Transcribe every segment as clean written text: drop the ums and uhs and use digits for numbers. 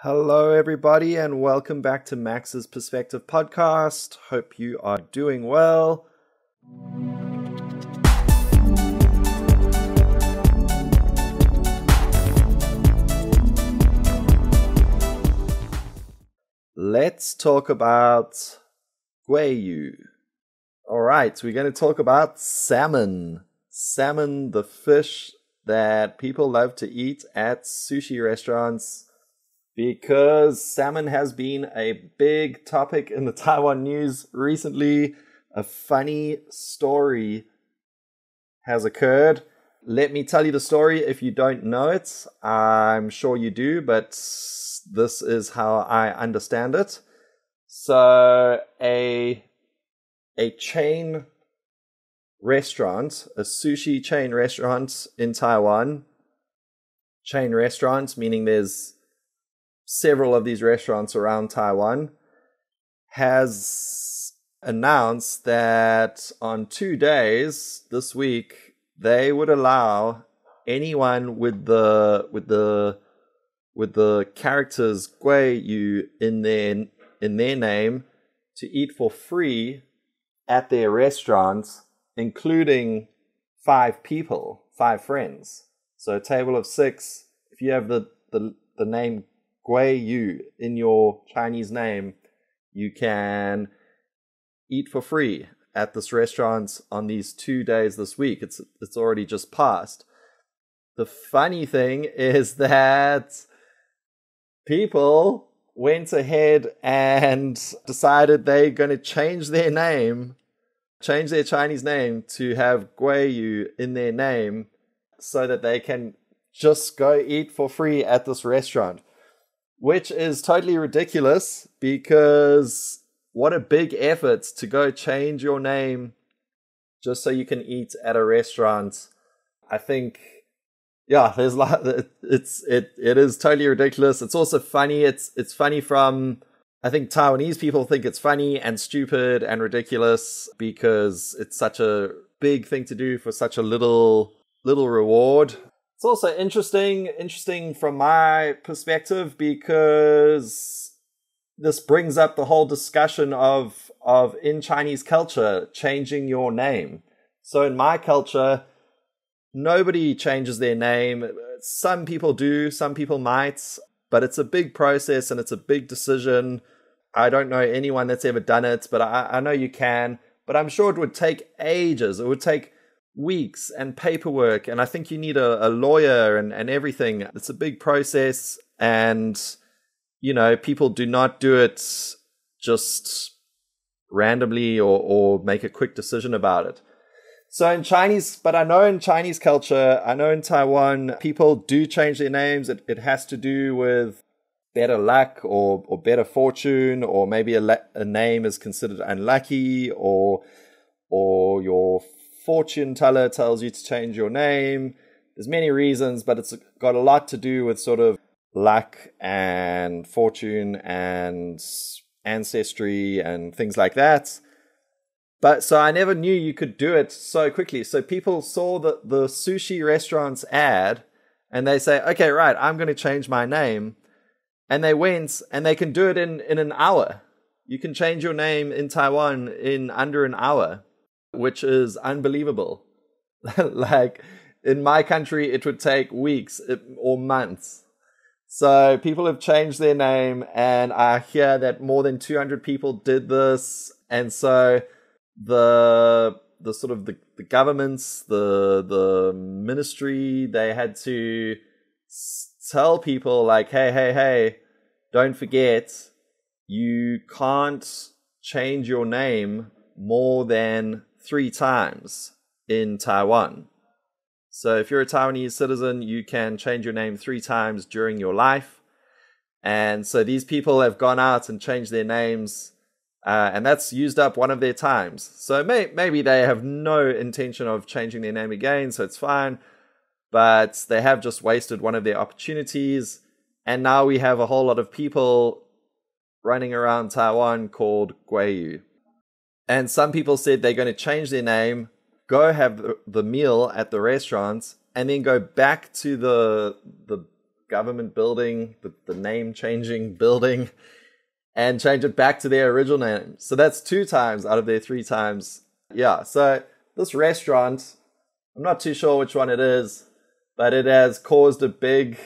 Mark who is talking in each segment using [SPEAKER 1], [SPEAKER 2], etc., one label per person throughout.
[SPEAKER 1] Hello, everybody, and welcome back to Max's Perspective Podcast. Hope you are doing well. Let's talk about鮭魚. All right, we're going to talk about salmon. Salmon, the fish that people love to eat at sushi restaurants, because salmon has been a big topic in the Taiwan news recently. A funny story has occurred. Let me tell you the story if you don't know it. I'm sure you do, but this is how I understand it. So a chain restaurant, a sushi chain restaurant in Taiwan, chain restaurants meaning there's several of these restaurants around Taiwan, has announced that on 2 days this week they would allow anyone with the characters "Gui Yu" in their name to eat for free at their restaurants, including 5 people, 5 friends. So a table of 6. If you have the name Gui Yu in your Chinese name, you can eat for free at this restaurant on these 2 days this week. It's already just passed. The funny thing is that people went ahead and decided they're going to change their Chinese name to have Gui Yu in their name so that they can just go eat for free at this restaurant. Which is totally ridiculous, because what a big effort to go change your name just so you can eat at a restaurant. I think, yeah, it is totally ridiculous. It's also funny. It's funny from, I think Taiwanese people think it's funny and stupid and ridiculous because it's such a big thing to do for such a little reward. It's also interesting from my perspective, because this brings up the whole discussion of in Chinese culture, changing your name. So in my culture, nobody changes their name. Some people do, some people might, but it's a big process and it's a big decision. I don't know anyone that's ever done it, but I know you can. But I'm sure it would take ages. It would take weeks and paperwork, and I think you need a lawyer and everything. It's a big process, and people do not do it just randomly or make a quick decision about it. So in Chinese, but I know in Chinese culture, I know in Taiwan, people do change their names. It has to do with better luck or better fortune, or maybe a name is considered unlucky, or your fortune teller tells you to change your name. There's many reasons, but it's got a lot to do with sort of luck and fortune and ancestry and things like that. But so I never knew you could do it so quickly. So people saw the sushi restaurant's ad and they say, okay, right, I'm going to change my name. And they went, and they can do it in an hour. You can change your name in Taiwan in under an hour, which is unbelievable. Like in my country, it would take weeks or months. So people have changed their name, and I hear that more than 200 people did this. And so the sort of the governments, the ministry, they had to tell people like, hey, don't forget, you can't change your name more than 3 times in Taiwan. So if you're a Taiwanese citizen, you can change your name 3 times during your life. And so these people have gone out and changed their names, and that's used up one of their times. So maybe they have no intention of changing their name again, so it's fine. But they have just wasted one of their opportunities. And now we have a whole lot of people running around Taiwan called Gui Yu. And some people said they're going to change their name, go have the meal at the restaurants, and then go back to the government building, the name-changing building, and change it back to their original name. So that's 2 times out of their 3 times. Yeah, so this restaurant, I'm not too sure which one it is, but it has caused a big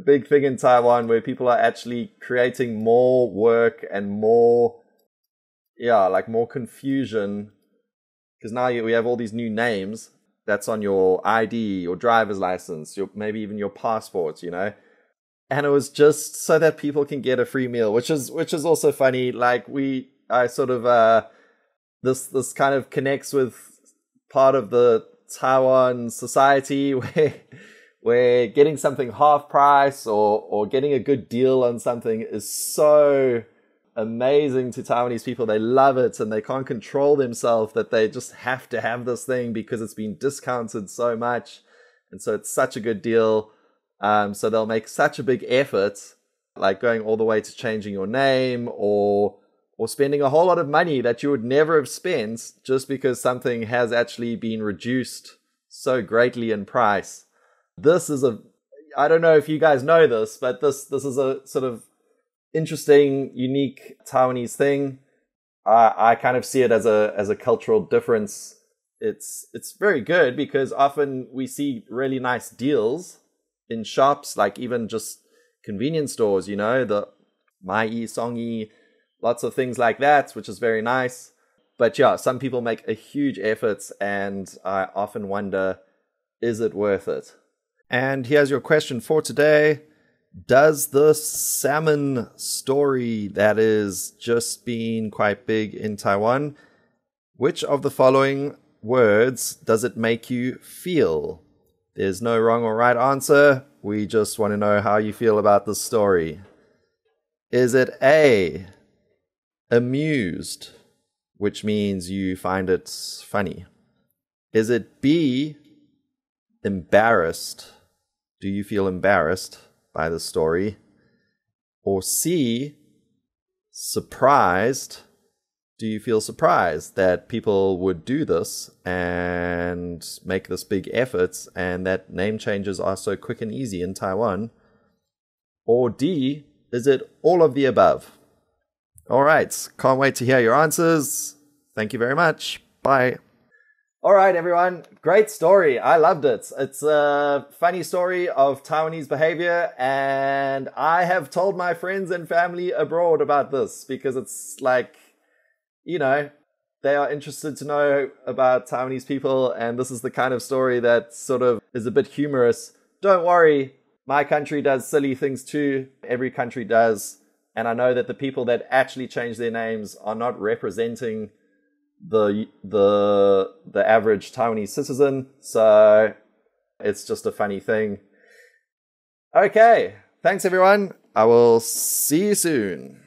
[SPEAKER 1] thing in Taiwan where people are actually creating more work and more confusion. Because now we have all these new names that's on your ID, your driver's license, maybe even your passport, And it was just so that people can get a free meal, which is also funny. Like this kind of connects with part of the Taiwan society where getting something half price or getting a good deal on something is so amazing to Taiwanese people. They love it and they can't control themselves that they just have to have this thing because it's been discounted so much. And so it's such a good deal. So they'll make such a big effort, like going all the way to changing your name or spending a whole lot of money that you would never have spent just because something has actually been reduced so greatly in price. I don't know if you guys know this, but this is a sort of interesting, unique Taiwanese thing. I kind of see it as a cultural difference. It's very good because often we see really nice deals in shops, like even just convenience stores, the Mai Songi, lots of things like that, which is very nice. But yeah, some people make a huge effort and I often wonder, is it worth it? And here's your question for today. Does the salmon story that is just been quite big in Taiwan, which of the following words does it make you feel? There's no wrong or right answer. We just want to know how you feel about this story. Is it A, amused, which means you find it funny? Is it B, embarrassed? Do you feel embarrassed by the story? Or C, surprised? Do you feel surprised that people would do this and make this big effort and that name changes are so quick and easy in Taiwan? Or D, is it all of the above? All right, can't wait to hear your answers. Thank you very much. Bye. All right, everyone. Great story. I loved it. It's a funny story of Taiwanese behavior, and I have told my friends and family abroad about this because it's like, they are interested to know about Taiwanese people, and this is the kind of story that sort of is a bit humorous. Don't worry, my country does silly things too. Every country does. And I know that the people that actually change their names are not representing the average Taiwanese citizen, so it's just a funny thing. Okay, thanks everyone. I will see you soon.